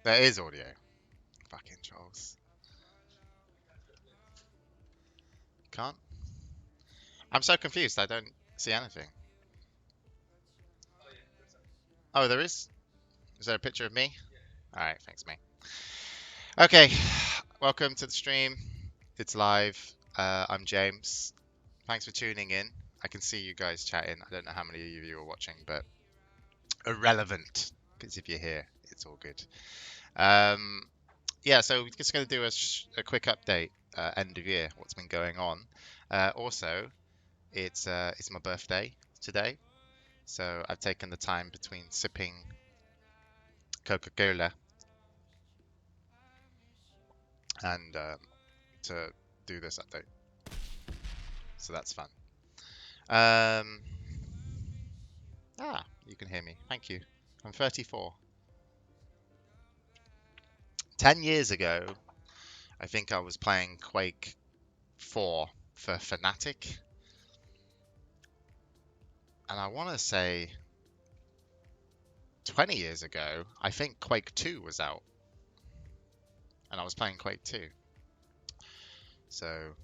There is audio. Fucking trolls. Can't. I'm so confused. I don't see anything. Oh, there is. Is there a picture of me? All right, thanks, mate. Okay, welcome to the stream. It's live. I'm James. Thanks for tuning in. I can see you guys chatting. I don't know how many of you are watching, but irrelevant, because if you're here, it's all good. Yeah, so we're just going to do a quick update, end of year, what's been going on. Also, it's my birthday today, so I've taken the time between sipping Coca-Cola and to do this update. So that's fun. You can hear me. Thank you. I'm 34. 10 years ago, I think I was playing Quake 4 for Fnatic. And I want to say 20 years ago, I think Quake 2 was out. And I was playing Quake 2. So,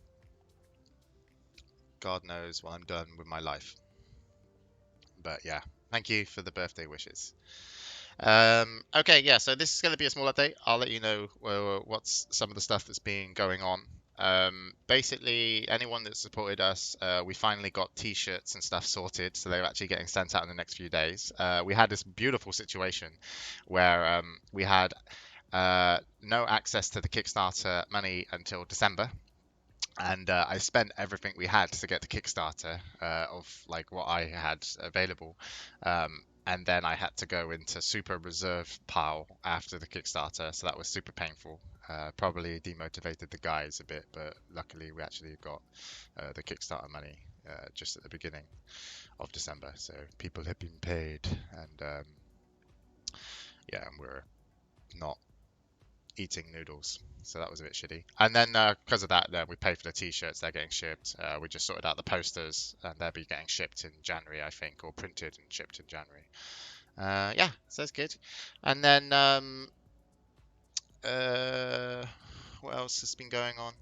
God knows what I'm done with my life. But yeah, thank you for the birthday wishes. Okay, yeah, so this is going to be a small update. I'll let you know what's some of the stuff that's been going on. Basically, anyone that supported us, we finally got t-shirts and stuff sorted, so they're actually getting sent out in the next few days. We had this beautiful situation where we had no access to the Kickstarter money until December. And I spent everything we had to get the Kickstarter of like what I had available. And then I had to go into super reserve pile after the Kickstarter, so that was super painful. Probably demotivated the guys a bit, but luckily we actually got the Kickstarter money just at the beginning of December, so people have been paid, and yeah, and we're not eating noodles, so that was a bit shitty. And then because of that, we paid for the t-shirts, they're getting shipped. We just sorted out the posters, and they'll be getting shipped in January, I think, or printed and shipped in January. Yeah, so that's good. And then what else has been going on?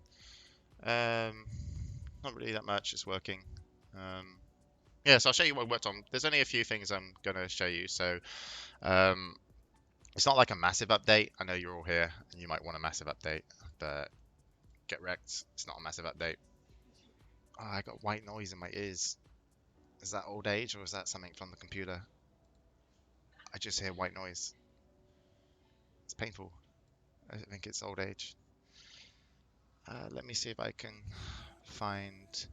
Not really that much, it's working. Yeah, so I'll show you what I worked on. There's only a few things I'm gonna show you, so it's not like a massive update. I know you're all here and you might want a massive update, but get wrecked. It's not a massive update. Oh, I got white noise in my ears. Is that old age or is that something from the computer? I just hear white noise. It's painful. I think it's old age. Let me see if I can find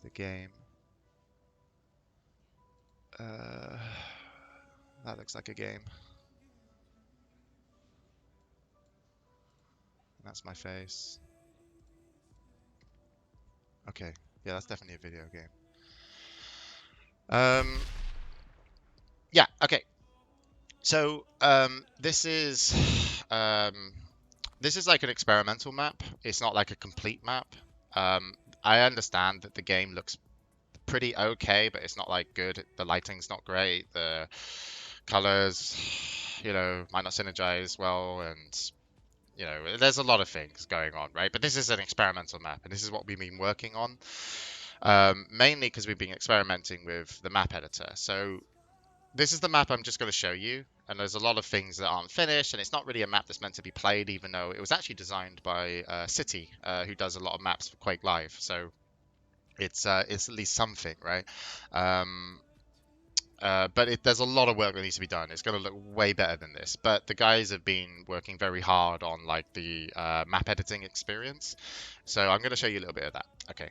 the game. That looks like a game. That's my face. Okay, yeah, that's definitely a video game. Yeah, okay. So this is like an experimental map. It's not like a complete map. I understand that the game looks pretty okay, but it's not like good. The lighting's not great. The colors, might not synergize well, and there's a lot of things going on, right? But this is an experimental map, and this is what we've been working on, mainly because we've been experimenting with the map editor. So this is the map I'm just going to show you, and there's a lot of things that aren't finished, and it's not really a map that's meant to be played, even though it was actually designed by City, who does a lot of maps for Quake Live. So it's at least something, right? But there's a lot of work that needs to be done. It's going to look way better than this. But the guys have been working very hard on like the map editing experience. So I'm going to show you a little bit of that. Okay.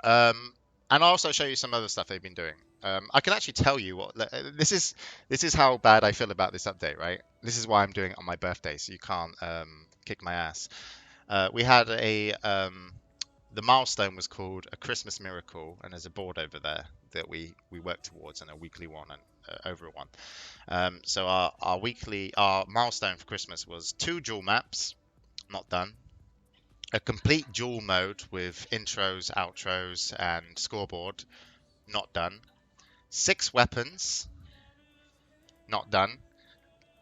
And I'll also show you some other stuff they've been doing. I can actually tell you what this is how bad I feel about this update, right? This is why I'm doing it on my birthday, so you can't kick my ass. We had the milestone was called A Christmas Miracle, and there's a board over there that we work towards, and a weekly one and over one. So our milestone for Christmas was 2 dual maps, not done. A complete dual mode with intros, outros, and scoreboard, not done. 6 weapons, not done.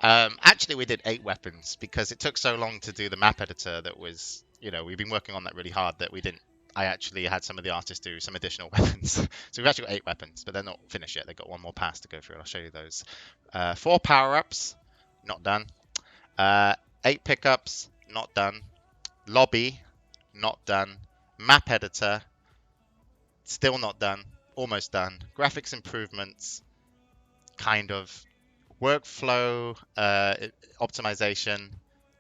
Actually, we did 8 weapons because it took so long to do the map editor that was, we've been working on that really hard that we didn't. I actually had some of the artists do some additional weapons. So we've actually got 8 weapons, but they're not finished yet. They've got one more pass to go through. I'll show you those. 4 power-ups, not done. 8 pickups, not done. Lobby, not done. Map editor, still not done. Almost done. Graphics improvements, kind of. Workflow optimization,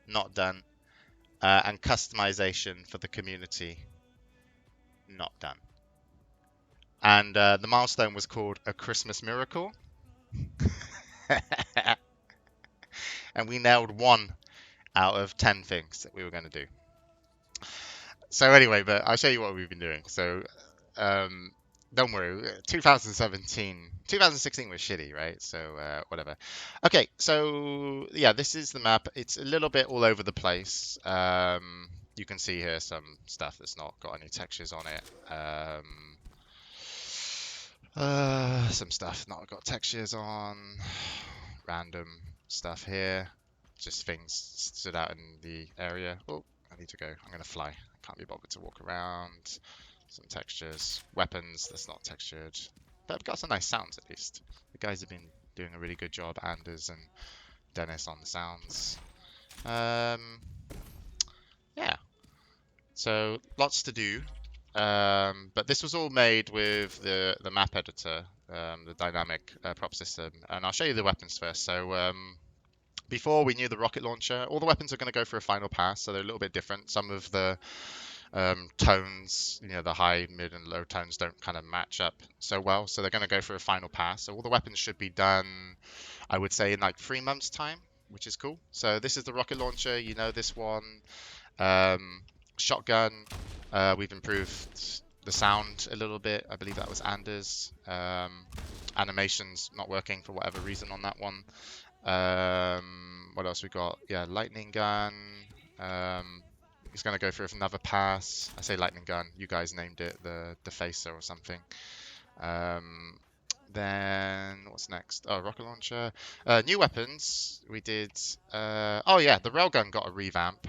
not done. And customization for the community, not done. And the milestone was called A Christmas Miracle. And we nailed 1 out of 10 things that we were going to do. So anyway, but I'll show you what we've been doing. So don't worry, 2016 was shitty, right? So whatever. Okay, so yeah, this is the map. It's a little bit all over the place. You can see here some stuff that's not got any textures on it. Some stuff not got textures on. Random stuff here. Just things stood out in the area. Oh, I need to go. I'm going to fly. I can't be bothered to walk around. Some textures. Weapons that's not textured. But I've got some nice sounds at least. The guys have been doing a really good job. Anders and Dennis on the sounds. Yeah. So lots to do. But this was all made with the map editor, the dynamic prop system. And I'll show you the weapons first. So before we knew the rocket launcher, all the weapons are going to go for a final pass, so they're a little bit different. Some of the tones, the high, mid, and low tones don't kind of match up so well, so they're going to go for a final pass. So all the weapons should be done, I would say, in like 3 months' time, which is cool. So this is the rocket launcher, this one. Shotgun, we've improved the sound a little bit. I believe that was Anders. Animation's not working for whatever reason on that one. What else we got? Yeah, lightning gun. It's going to go for another pass. I say lightning gun. You guys named it the Defacer or something. Then what's next? Oh, rocket launcher. New weapons. We did. Oh yeah, the railgun got a revamp.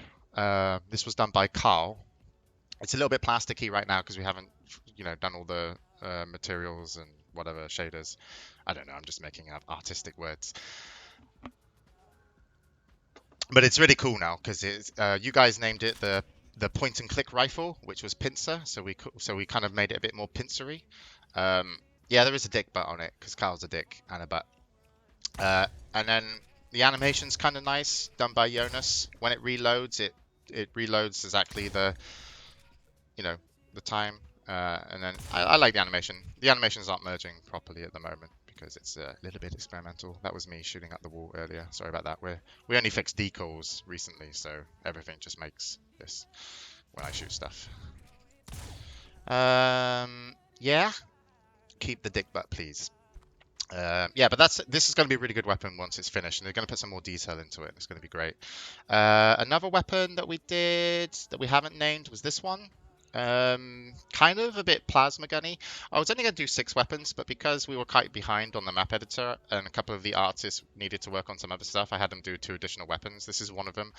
This was done by Carl. It's a little bit plasticky right now because we haven't, done all the materials and whatever shaders. I don't know. I'm just making up artistic words. But it's really cool now because it's you guys named it the point and click rifle, which was pincer. So we kind of made it a bit more pincery. Yeah, there is a dick butt on it because Carl's a dick and a butt. And then the animation's kind of nice, done by Jonas. When it reloads, it reloads exactly the time. And then I like the animation. The animations aren't merging properly at the moment because it's a little bit experimental. That was me shooting at the wall earlier. Sorry about that. We only fixed decals recently, so everything just makes this when I shoot stuff. Yeah. Keep the dick butt, please. Yeah, but this is going to be a really good weapon once it's finished, and they're going to put some more detail into it. It's going to be great. Another weapon that we did that we haven't named was this one. Kind of a bit plasma gunny. I was only going to do 6 weapons, but because we were quite behind on the map editor and a couple of the artists needed to work on some other stuff, I had them do 2 additional weapons. This is one of them.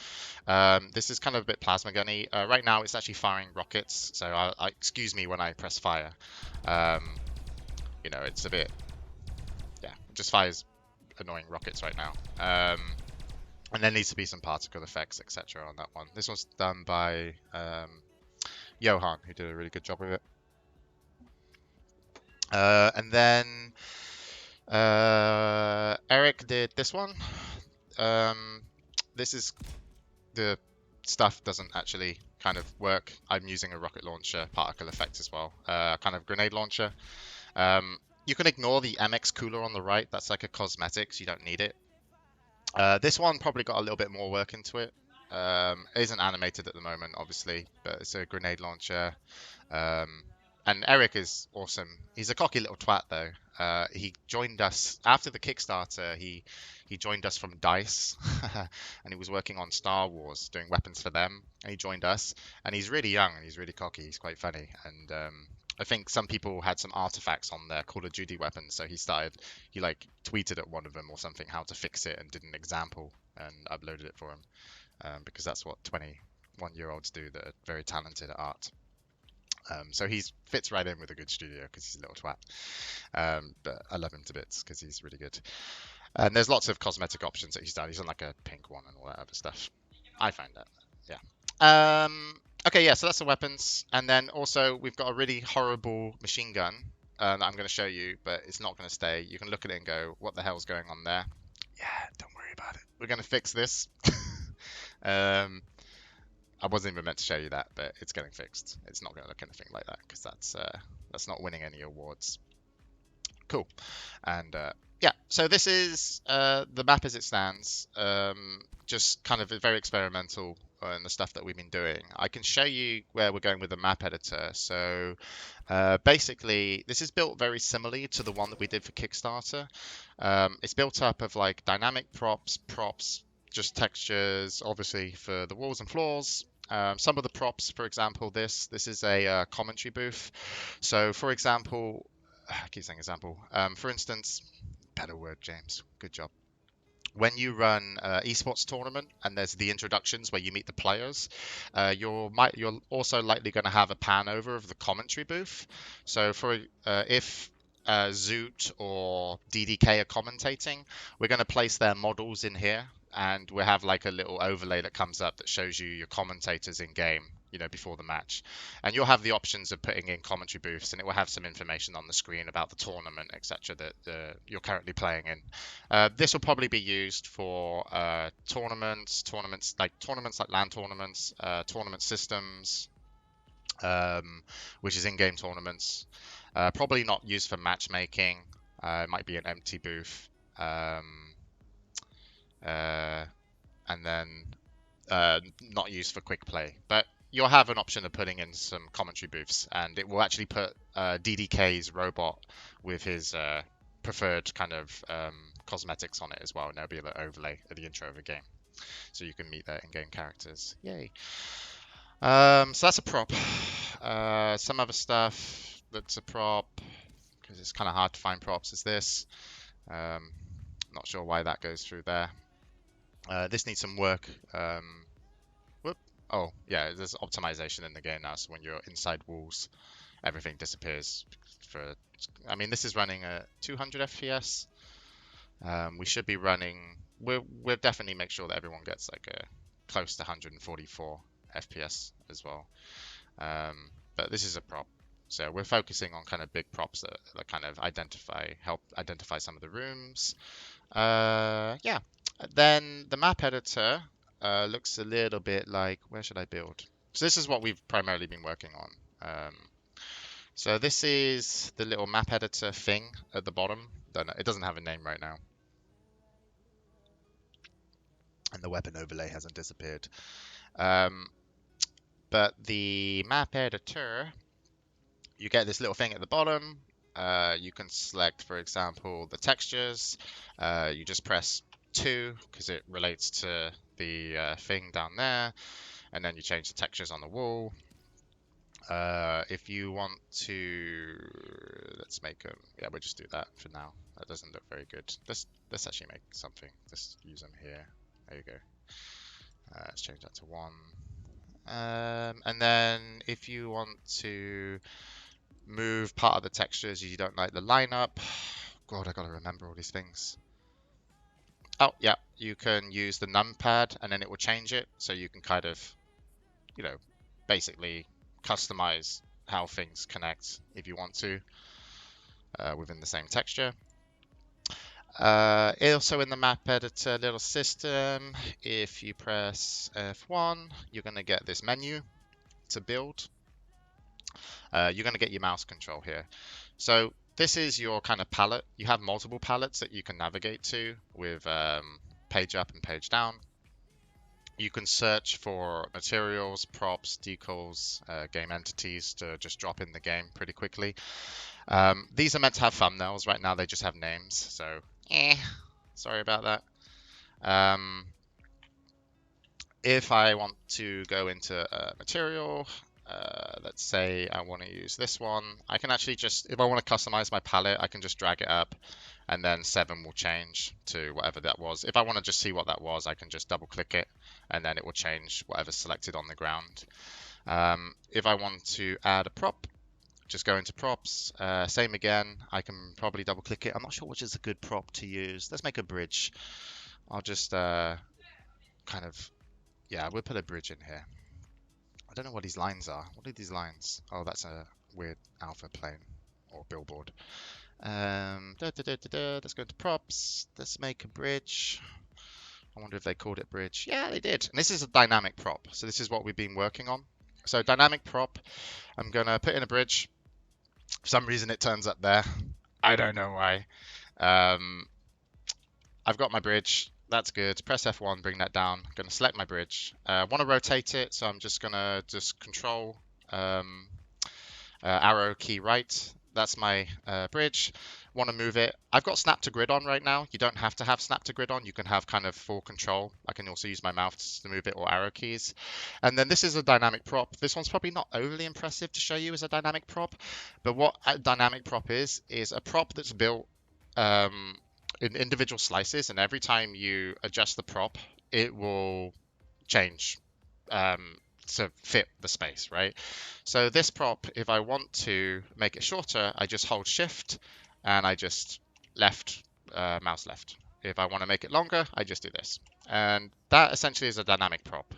This is kind of a bit plasma gunny. Right now it's actually firing rockets, so excuse me when I press fire. It's a bit, yeah, it just fires annoying rockets right now. And there needs to be some particle effects, etc. on that one. This one's done by Johan, who did a really good job with it. And then Eric did this one. This is the stuff doesn't actually kind of work. I'm using a rocket launcher particle effect as well, kind of grenade launcher. You can ignore the MX cooler on the right. That's like a cosmetics. You don't need it. This one probably got a little bit more work into it. It isn't animated at the moment, obviously, but it's a grenade launcher. And Eric is awesome. He's a cocky little twat, though. He joined us after the Kickstarter. He joined us from DICE, and he was working on Star Wars, doing weapons for them. And he joined us, and he's really young and he's really cocky. He's quite funny, and I think some people had some artifacts on their Call of Duty weapons, so he like tweeted at one of them or something how to fix it and did an example and uploaded it for him, because that's what 21-year-olds do that are very talented at art. So he fits right in with a good studio because he's a little twat. But I love him to bits because he's really good. And there's lots of cosmetic options that he's done. He's on like a pink one and all that other stuff. I find that. Yeah. Okay, yeah, so that's the weapons. And then also we've got a really horrible machine gun that I'm going to show you, but it's not going to stay. You can look at it and go, what the hell's going on there? Yeah, don't worry about it. We're going to fix this. I wasn't even meant to show you that, but it's getting fixed. It's not going to look anything like that because that's not winning any awards. Cool. And yeah, so this is the map as it stands. Just kind of very experimental in the stuff that we've been doing. I can show you where we're going with the map editor. So basically, this is built very similarly to the one that we did for Kickstarter. It's built up of like dynamic props, just textures, obviously for the walls and floors. Some of the props, for example, this is a commentary booth. So, for example, I keep saying example. For instance, better word, James. Good job. When you run esports tournament and there's the introductions where you meet the players, you're also likely going to have a pan over of the commentary booth. So for if Zoot or DDK are commentating, we're going to place their models in here, and we have like a little overlay that comes up that shows you your commentators in game, before the match. And you'll have the options of putting in commentary booths, and it will have some information on the screen about the tournament, etc., that you're currently playing in. This will probably be used for tournaments like LAN tournaments, tournament systems, which is in-game tournaments. Probably not used for matchmaking. It might be an empty booth. And then not used for quick play. But you'll have an option of putting in some commentary booths, and it will actually put DDK's robot with his preferred kind of cosmetics on it as well, and there'll be an overlay at the intro of the game, so you can meet their in-game characters. Yay! So that's a prop. Some other stuff that's a prop, because it's kind of hard to find props, is this. Not sure why that goes through there. This needs some work. Oh, yeah, there's optimization in the game now, so when you're inside walls, everything disappears. I mean, this is running at 200 FPS. We should be running. We'll definitely make sure that everyone gets like a close to 144 FPS as well. But this is a prop, so we're focusing on kind of big props that kind of help identify some of the rooms. Yeah. Then the map editor looks a little bit like, where should I build? So this is what we've primarily been working on. So this is the little map editor thing at the bottom. Don't know, it doesn't have a name right now. And the weapon overlay hasn't disappeared. But the map editor, you get this little thing at the bottom. You can select, for example, the textures. You just press 2 because it relates to the thing down there, and then you change the textures on the wall. If you want to, let's make them. Yeah, we'll just do that for now. That doesn't look very good. Let's actually make something. Just use them here. There you go. Let's change that to 1. And then if you want to move part of the textures, you don't like the lineup. God, I gotta remember all these things. Oh, yeah, you can use the numpad and then it will change it. So you can kind of, basically customize how things connect if you want to within the same texture. Also in the map editor little system, if you press F1, you're going to get this menu to build. You're going to get your mouse control here. So this is your kind of palette. You have multiple palettes that you can navigate to with page up and page down. You can search for materials, props, decals, game entities to just drop in the game pretty quickly. These are meant to have thumbnails. Right now they just have names, so sorry about that. If I want to go into material, let's say I want to use this one. I can actually just, if I want to customize my palette, I can just drag it up and then 7 will change to whatever that was. If I want to just see what that was, I can just double click it and then it will change whatever's selected on the ground. If I want to add a prop, just go into props, same again. I can probably double click it. I'm not sure which is a good prop to use. Let's make a bridge. I'll just kind of, yeah, we'll put a bridge in here. I don't know what these lines are. What are these lines? Oh, that's a weird alpha plane or billboard. Let's go into props. Let's make a bridge. I wonder if they called it bridge. Yeah, they did. And this is a dynamic prop. So this is what we've been working on. So dynamic prop, I'm going to put in a bridge. For some reason it turns up there. I don't know why. I've got my bridge. That's good. Press F1, bring that down. I'm going to select my bridge. I want to rotate it, so I'm just going to control arrow key right. That's my bridge. Want to move it. I've got snap to grid on right now. You don't have to have snap to grid on. You can have kind of full control. I can also use my mouse to move it or arrow keys. And then this is a dynamic prop. This one's probably not overly impressive to show you as a dynamic prop, but what a dynamic prop is a prop that's built in individual slices, and every time you adjust the prop, it will change to fit the space, right? So this prop, if I want to make it shorter, I just hold shift and I just mouse left. If I want to make it longer, I just do this. And that essentially is a dynamic prop.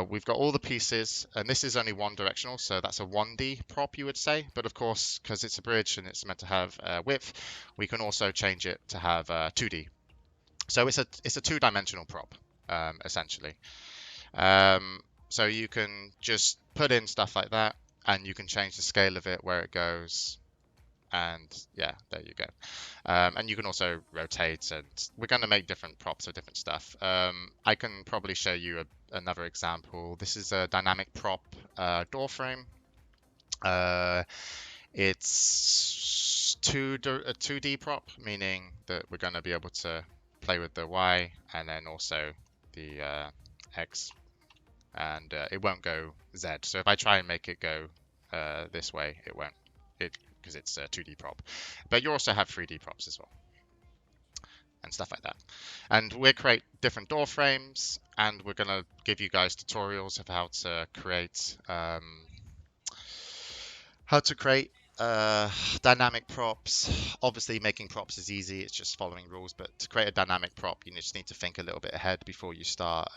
We've got all the pieces, and this is only one directional, so that's a 1D prop, you would say. But of course, because it's a bridge and it's meant to have width, we can also change it to have 2D. So it's a two-dimensional prop, essentially. So you can just put in stuff like that, and you can change the scale of it, where it goes, and yeah, there you go. And you can also rotate, and we're going to make different props of different stuff. I can probably show you another example. This is a dynamic prop door frame. It's a 2D prop, meaning that we're going to be able to play with the Y and then also the X, and it won't go Z. So if I try and make it go this way, it won't. Because it's a 2D prop. But you also have 3D props as well, and stuff like that. And we'll create different door frames, and we're going to give you guys tutorials of how to create dynamic props. Obviously, making props is easy. It's just following rules. But to create a dynamic prop, you just need to think a little bit ahead before you start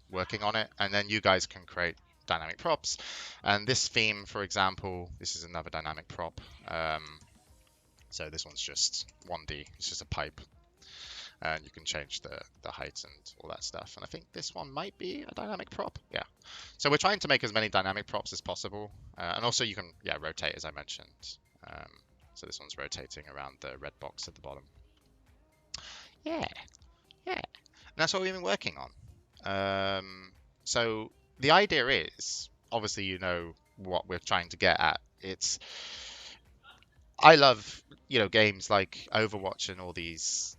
working on it. And then you guys can create dynamic props. And this theme, for example, this is another dynamic prop. So this one's just 1D. It's just a pipe. And you can change the height and all that stuff. And I think this one might be a dynamic prop. Yeah. So we're trying to make as many dynamic props as possible. And also you can, yeah, rotate, as I mentioned. So this one's rotating around the red box at the bottom. Yeah. Yeah. And that's what we've been working on. So the idea is, obviously you know what we're trying to get at. I love, games like Overwatch and all these,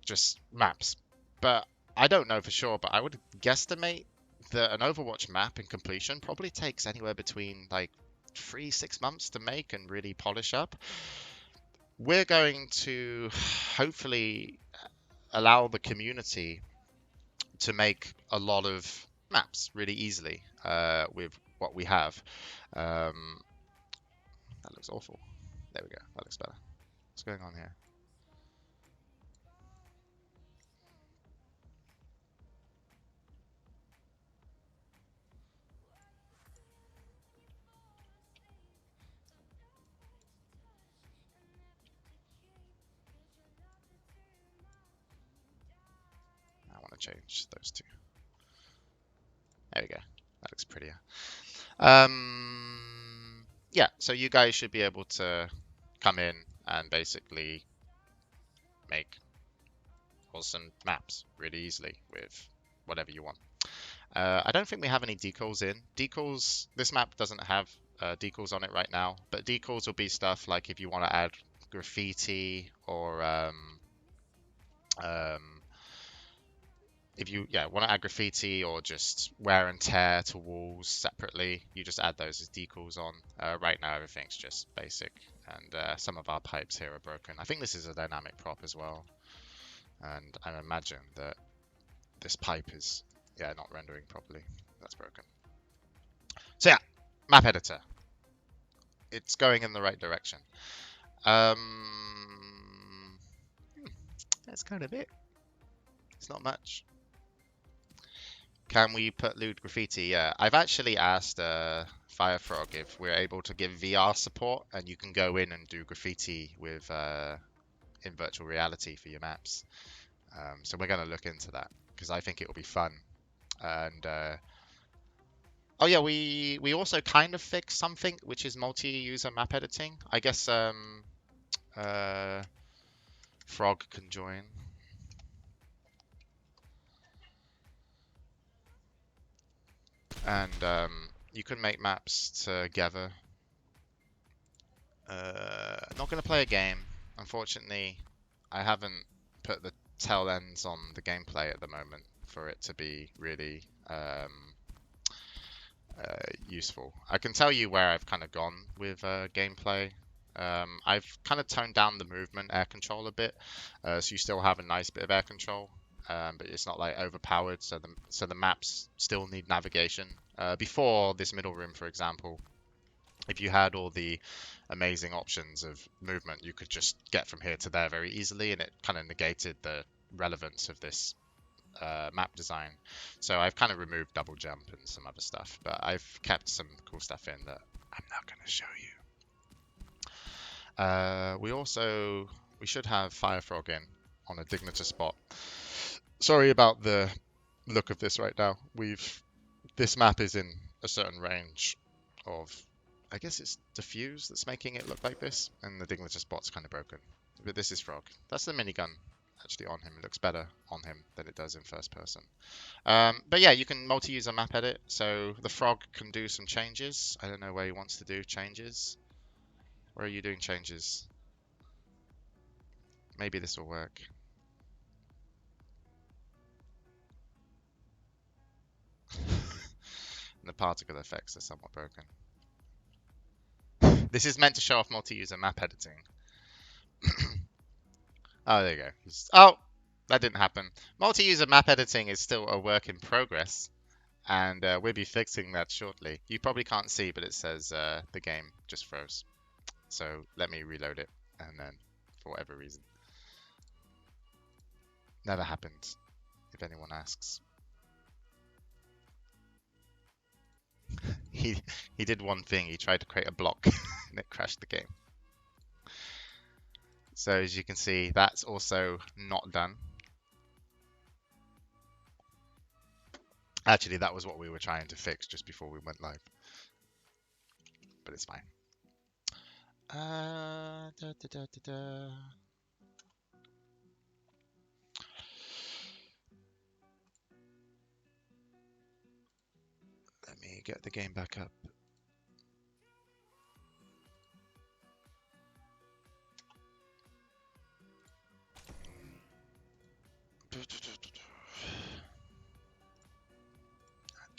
just maps. But I don't know for sure, but I would guesstimate that an Overwatch map in completion probably takes anywhere between like 3-6 months to make and really polish up. We're going to hopefully allow the community to make a lot of maps really easily with what we have. That looks awful. There we go. That looks better. What's going on here? I want to change those two. There we go. That looks prettier. Yeah, so you guys should be able to come in and basically make awesome maps really easily with whatever you want. I don't think we have any decals in. Decals, this map doesn't have decals on it right now, but decals will be stuff like if you want to add graffiti or if you want to add graffiti or just wear and tear to walls separately, you just add those as decals on. Right now everything's just basic, and some of our pipes here are broken. I think this is a dynamic prop as well, and I imagine that this pipe is not rendering properly. That's broken. So yeah, map editor. It's going in the right direction. That's kind of it. It's not much. Can we put lewd graffiti? Yeah, I've actually asked Firefrog if we're able to give VR support, and you can go in and do graffiti with in virtual reality for your maps. So we're going to look into that because I think it will be fun. And oh yeah, we also kind of fixed something which is multi-user map editing. I guess Frog can join. And you can make maps together. Not going to play a game. Unfortunately, I haven't put the tail ends on the gameplay at the moment for it to be really useful. I can tell you where I've kind of gone with gameplay. I've kind of toned down the movement air control a bit, so you still have a nice bit of air control, but it's not like overpowered. So the maps still need navigation. Before this middle room, for example, if you had all the amazing options of movement, you could just get from here to there very easily, and it kind of negated the relevance of this map design. So I've kind of removed double jump and some other stuff, but I've kept some cool stuff in that I'm not going to show you. We should have Firefrog in on a Dignitas spot. Sorry about the look of this right now. This map is in a certain range of, I guess it's diffuse that's making it look like this, and the Dignitas spot's kind of broken. But this is Frog. That's the minigun actually on him. It looks better on him than it does in first person. But yeah, you can multi-user map edit, so the Frog can do some changes. I don't know where he wants to do changes. Where are you doing changes? Maybe this will work. The particle effects are somewhat broken. This is meant to show off multi-user map editing. Oh, there you go. Oh, that didn't happen. Multi-user map editing is still a work in progress, and we'll be fixing that shortly. You probably can't see, but it says the game just froze. So let me reload it, and then, for whatever reason. Never happened, if anyone asks. He did one thing. He tried to create a block, and it crashed the game. So as you can see, that's also not done. Actually, that was what we were trying to fix just before we went live. But it's fine. Let me get the game back up.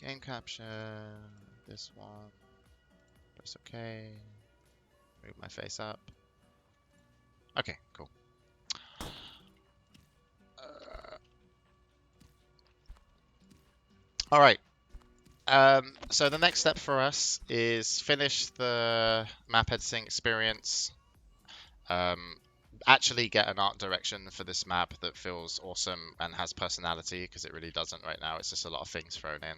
Game capture, this one, press OK, move my face up. Okay, cool. All right. So the next step for us is finish the map editing experience. Actually get an art direction for this map that feels awesome and has personality, because it really doesn't right now. It's just a lot of things thrown in,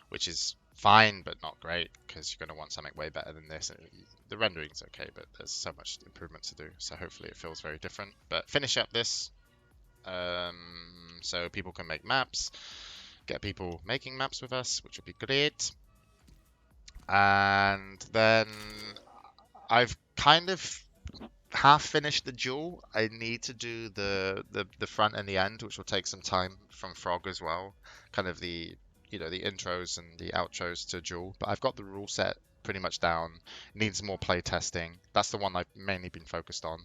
which is fine but not great, because you're going to want something way better than this. The rendering's okay, but there's so much improvement to do, so hopefully it feels very different. But finish up this so people can make maps, get people making maps with us, which would be great. And then I've kind of half finished the duel. I need to do the front and the end, which will take some time from Frog as well. Kind of the the intros and the outros to duel. But I've got the rule set pretty much down. It needs more play testing. That's the one I've mainly been focused on.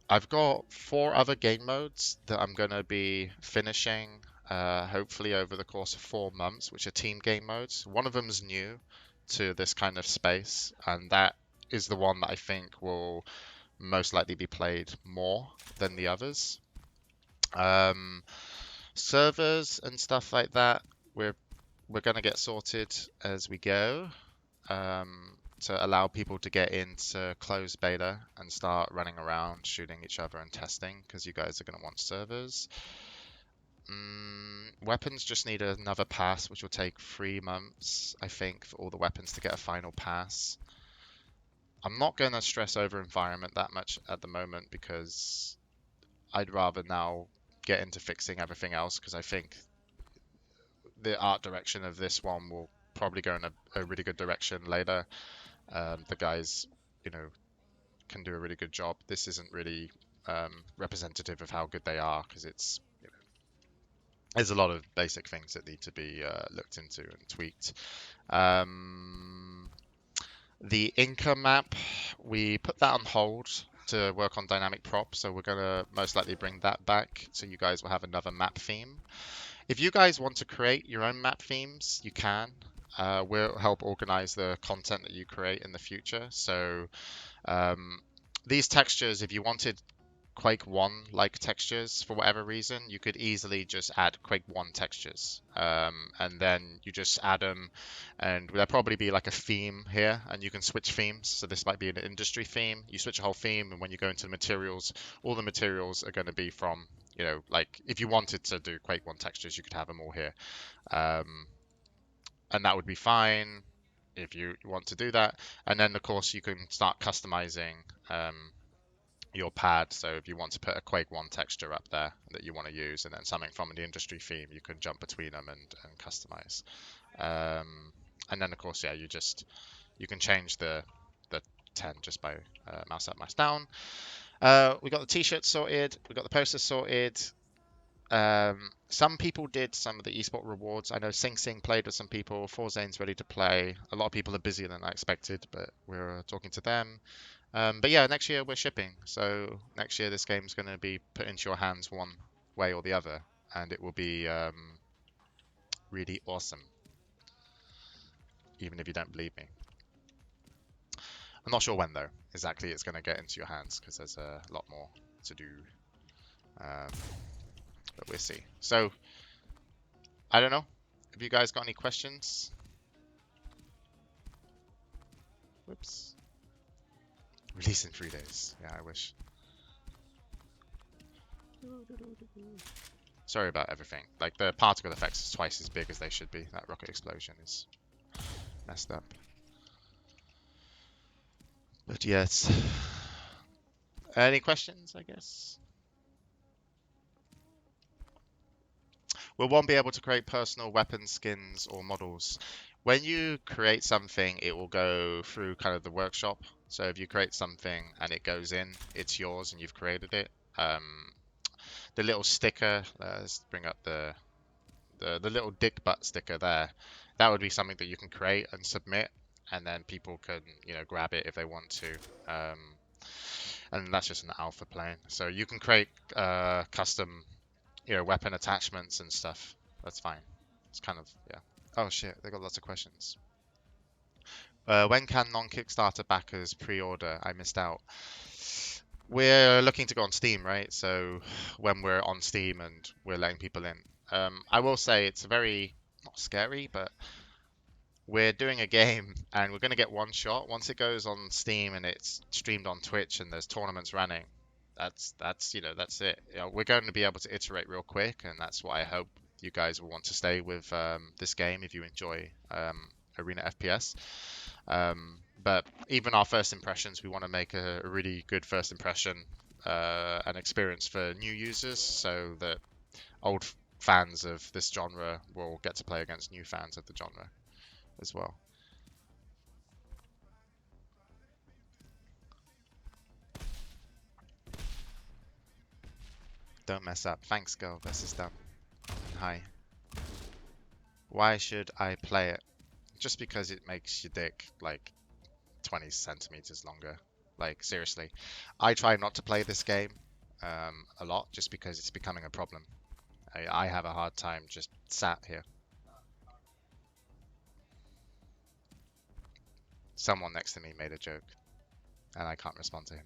I've got 4 other game modes that I'm going to be finishing, hopefully over the course of 4 months, which are team game modes. One of them's new to this kind of space, and that is the one that I think will most likely be played more than the others. Um, Servers and stuff like that, we're going to get sorted as we go, to allow people to get into closed beta and start running around, shooting each other and testing, because you guys are going to want servers. Weapons just need another pass, which will take 3 months, I think, for all the weapons to get a final pass. I'm not going to stress over environment that much at the moment because I'd rather now get into fixing everything else, because I think the art direction of this one will probably go in a really good direction later. The guys, you know, can do a really good job. This isn't really representative of how good they are, because it's, you know, there's a lot of basic things that need to be looked into and tweaked. The Inca map, we put that on hold to work on dynamic props, so we're gonna most likely bring that back, so you guys will have another map theme. If you guys want to create your own map themes, you can. We'll help organize the content that you create in the future. So these textures, if you wanted Quake 1 like textures for whatever reason, you could easily just add Quake 1 textures. And then you just add them, and there'll probably be like a theme here, and you can switch themes. So this might be an industry theme. You switch a whole theme, and when you go into the materials, all the materials are going to be from, you know, like if you wanted to do Quake 1 textures, you could have them all here. And that would be fine if you want to do that. And then, of course, you can start customizing your pad. So if you want to put a Quake 1 texture up there that you want to use, and then something from the industry theme, you can jump between them and customize. And then, of course, yeah, you can change the 10 just by mouse up, mouse down. We got the t-shirts sorted. We got the posters sorted. Some people did some of the esport rewards. I know Sing Sing played with some people. Forzane's ready to play. A lot of people are busier than I expected, but we're talking to them. But yeah, next year we're shipping. So next year this game's going to be put into your hands one way or the other, and it will be really awesome, even if you don't believe me. I'm not sure when though exactly it's going to get into your hands, because there's a lot more to do. But we'll see. So I don't know. Have you guys got any questions? Whoops. Release in 3 days. Yeah, I wish. Sorry about everything. Like, the particle effects is twice as big as they should be. That rocket explosion is messed up. But yes. Any questions, I guess? We won't be able to create personal weapon skins or models. When you create something, it will go through kind of the workshop. So if you create something and it goes in, it's yours and you've created it. The little sticker, let's bring up the little dick butt sticker there. That would be something that you can create and submit, and then people can, you know, grab it if they want to. And that's just an alpha plane. So you can create custom, you know, weapon attachments and stuff. That's fine. It's kind of, yeah. Oh shit, they got lots of questions. When can non-Kickstarter backers pre-order? I missed out. We're looking to go on Steam, right? So when we're on Steam and we're letting people in, I will say it's very, not scary, but we're doing a game and we're going to get one shot. Once it goes on Steam and it's streamed on Twitch and there's tournaments running, that's you know, that's it. You know, we're going to be able to iterate real quick, and that's why I hope you guys will want to stay with this game if you enjoy Arena FPS. But even our first impressions, we want to make a really good first impression and experience for new users, so that old fans of this genre will get to play against new fans of the genre as well. Don't mess up. Thanks, girl. This is done. Hi. Why should I play it? Just because it makes your dick like 20 centimeters longer. Like, seriously. I try not to play this game a lot just because it's becoming a problem. I have a hard time just sat here. Someone next to me made a joke, and I can't respond to him.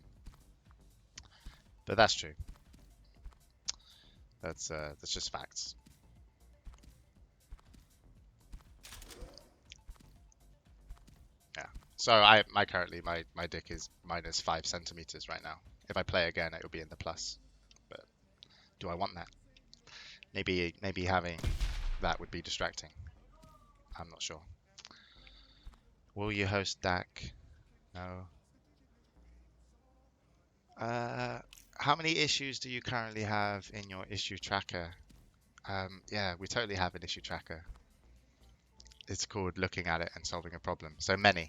But that's true. That's just facts. Yeah. So my currently my dick is minus 5 centimeters right now. If I play again, it'll be in the plus. But do I want that? Maybe having that would be distracting. I'm not sure. Will you host DAC? No. How many issues do you currently have in your issue tracker? Yeah, we totally have an issue tracker. It's called looking at it and solving a problem. So many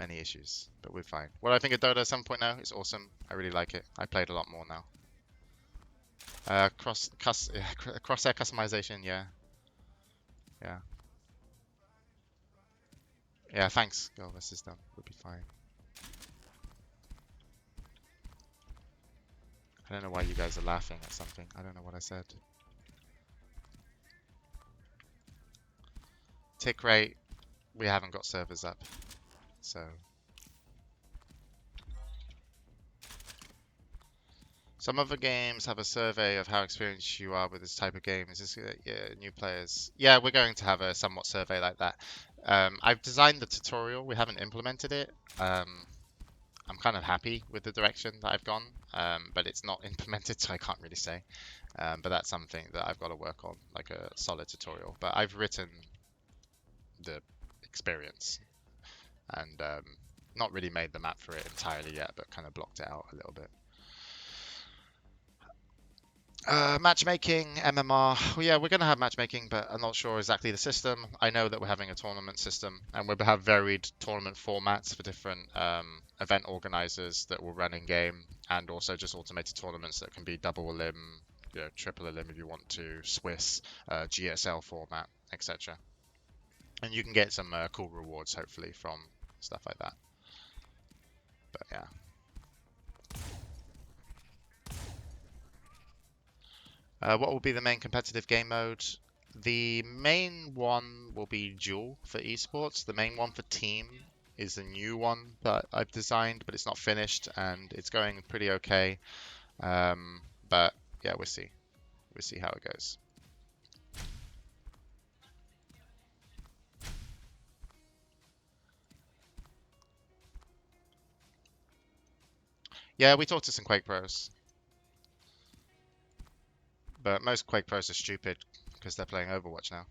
issues, but we're fine. What do I think of Dota 7.0? It's awesome. I really like it. I played a lot more now. Crosshair customization, yeah. Yeah, thanks. Go system. We'll be fine. I don't know why you guys are laughing at something. I don't know what I said. Tick rate, we haven't got servers up, so. Some other games have a survey of how experienced you are with this type of game. Is this yeah, new players? Yeah, we're going to have a somewhat survey like that. I've designed the tutorial. We haven't implemented it. I'm kind of happy with the direction that I've gone, but it's not implemented, so I can't really say. But that's something that I've got to work on, like a solid tutorial. But I've written the experience and not really made the map for it entirely yet, but kind of blocked it out a little bit. Matchmaking, MMR. Well, yeah, we're going to have matchmaking, but I'm not sure exactly the system. I know that we're having a tournament system, and we'll have varied tournament formats for different event organizers that will run in game, and also just automated tournaments that can be double elim, you know, triple elim if you want to, Swiss, GSL format, etc. And you can get some cool rewards, hopefully, from stuff like that. But yeah. What will be the main competitive game mode? The main one will be duel for esports. The main one for team is a new one that I've designed, but it's not finished and it's going pretty okay. But yeah, we'll see. We'll see how it goes. Yeah, we talked to some Quake pros. But most Quake pros are stupid because they're playing Overwatch now.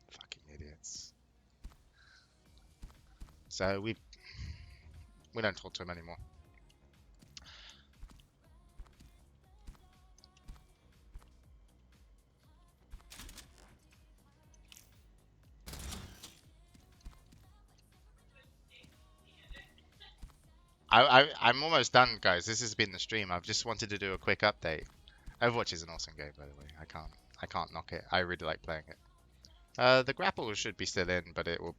Fucking idiots. So we don't talk to them anymore. I'm almost done, guys. This has been the stream. I've just wanted to do a quick update. Overwatch is an awesome game, by the way. I can't knock it. I really like playing it. The grapple should be still in, but it will.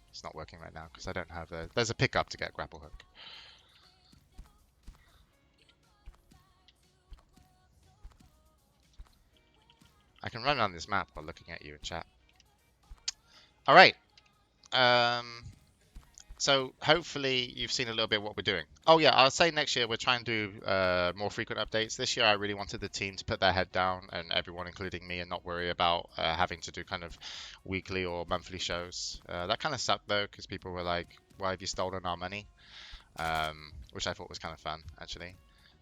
It's not working right now because I don't have a. There's a pickup to get grapple hook. I can run around this map while looking at you in chat. All right. So hopefully you've seen a little bit of what we're doing. Oh yeah, I'll say next year we're trying to do more frequent updates. This year I really wanted the team to put their head down and everyone, including me, and not worry about having to do kind of weekly or monthly shows. That kind of sucked though, because people were like, "Why have you stolen our money?" Which I thought was kind of fun actually.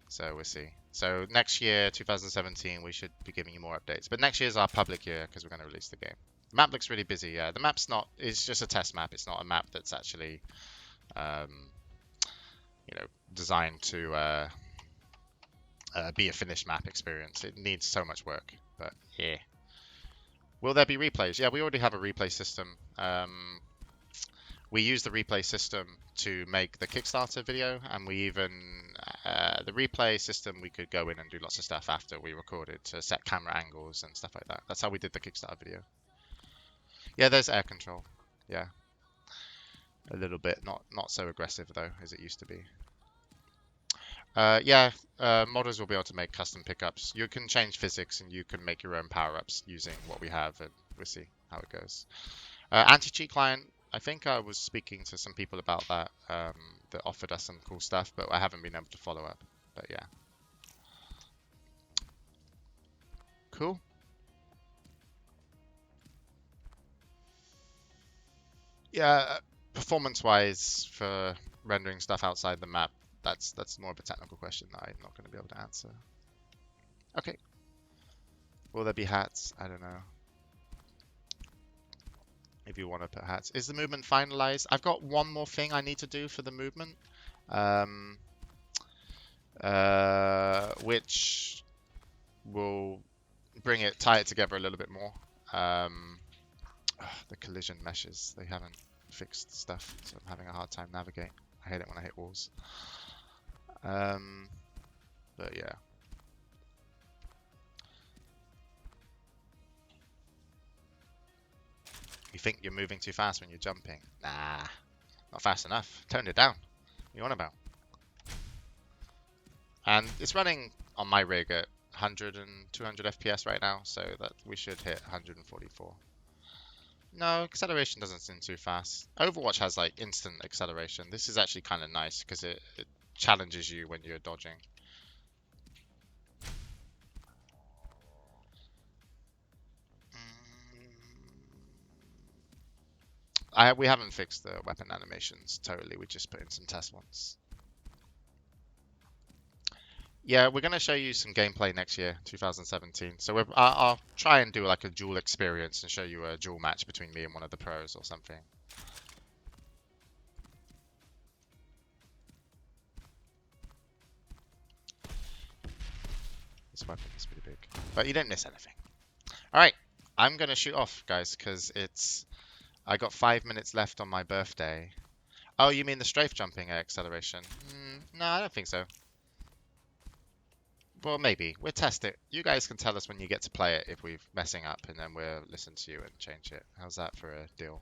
So we'll see. So next year, 2017, we should be giving you more updates. But next year's our public year because we're going to release the game. The map looks really busy. Yeah, the map's not. It's just a test map. It's not a map that's actually, you know, designed to be a finished map experience. It needs so much work. But yeah. Will there be replays? Yeah, we already have a replay system. We use the replay system to make the Kickstarter video, and we even the replay system we could go in and do lots of stuff after we recorded to set camera angles and stuff like that. That's how we did the Kickstarter video. Yeah, there's air control. Yeah. a little bit. Not so aggressive though as it used to be. Yeah, modders will be able to make custom pickups. You can change physics and you can make your own power-ups using what we have, and we'll see how it goes. Anti-cheat client, I think I was speaking to some people about that that offered us some cool stuff, but I haven't been able to follow up. But yeah. Cool. Yeah, performance-wise for rendering stuff outside the map, that's more of a technical question that I'm not going to be able to answer. Okay. Will there be hats? I don't know. If you want to put hats. Is the movement finalized? I've got one more thing I need to do for the movement, which will tie it together a little bit more. The collision meshes, they haven't fixed stuff, so I'm having a hard time navigating. I hate it when I hit walls. But yeah. You think you're moving too fast when you're jumping? Nah, not fast enough. Toned it down. What are you on about? And it's running on my rig at 100 and 200 FPS right now, so that we should hit 144. No, acceleration doesn't seem too fast. Overwatch has like instant acceleration. This is actually kind of nice because it challenges you when you're dodging. We haven't fixed the weapon animations totally. We just put in some test ones. Yeah, we're going to show you some gameplay next year, 2017. So I'll try and do like a duel experience and show you a duel match between me and one of the pros or something. This weapon is pretty big, but you didn't miss anything. All right, I'm going to shoot off, guys, because I got 5 minutes left on my birthday. Oh, you mean the strafe jumping acceleration? No, I don't think so. Well, maybe. We'll test it. You guys can tell us when you get to play it if we're messing up, and then we'll listen to you and change it. How's that for a deal?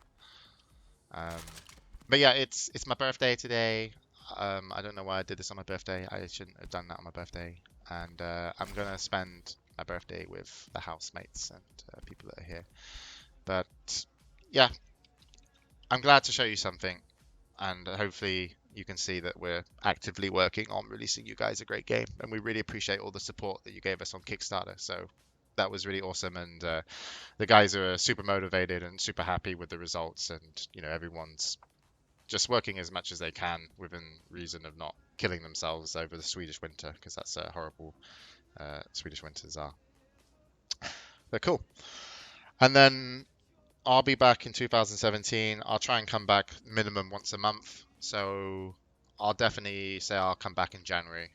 But yeah, it's my birthday today. I don't know why I did this on my birthday. I shouldn't have done that on my birthday. And I'm going to spend my birthday with the housemates and people that are here. But yeah, I'm glad to show you something. And hopefully you can see that we're actively working on releasing you guys a great game, and we really appreciate all the support that you gave us on Kickstarter. So that was really awesome, and the guys are super motivated and super happy with the results, and everyone's just working as much as they can within reason of not killing themselves over the Swedish winter, because that's horrible. Swedish winters are. They're cool. And then I'll be back in 2017. I'll try and come back minimum once a month. So I'll definitely say I'll come back in January.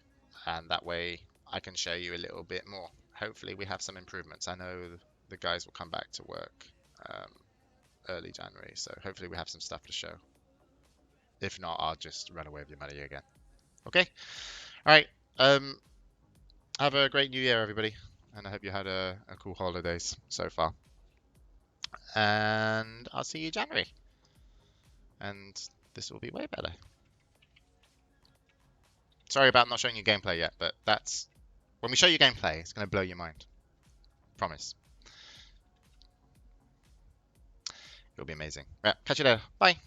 And that way I can show you a little bit more. Hopefully we have some improvements. I know the guys will come back to work early January. So hopefully we have some stuff to show. If not, I'll just run away with your money again. Okay? All right. Have a great new year, everybody. And I hope you had a cool holidays so far. And I'll see you January. And this will be way better. Sorry about not showing you gameplay yet, but when we show you gameplay, it's going to blow your mind. Promise. It'll be amazing. Right, catch you later. Bye.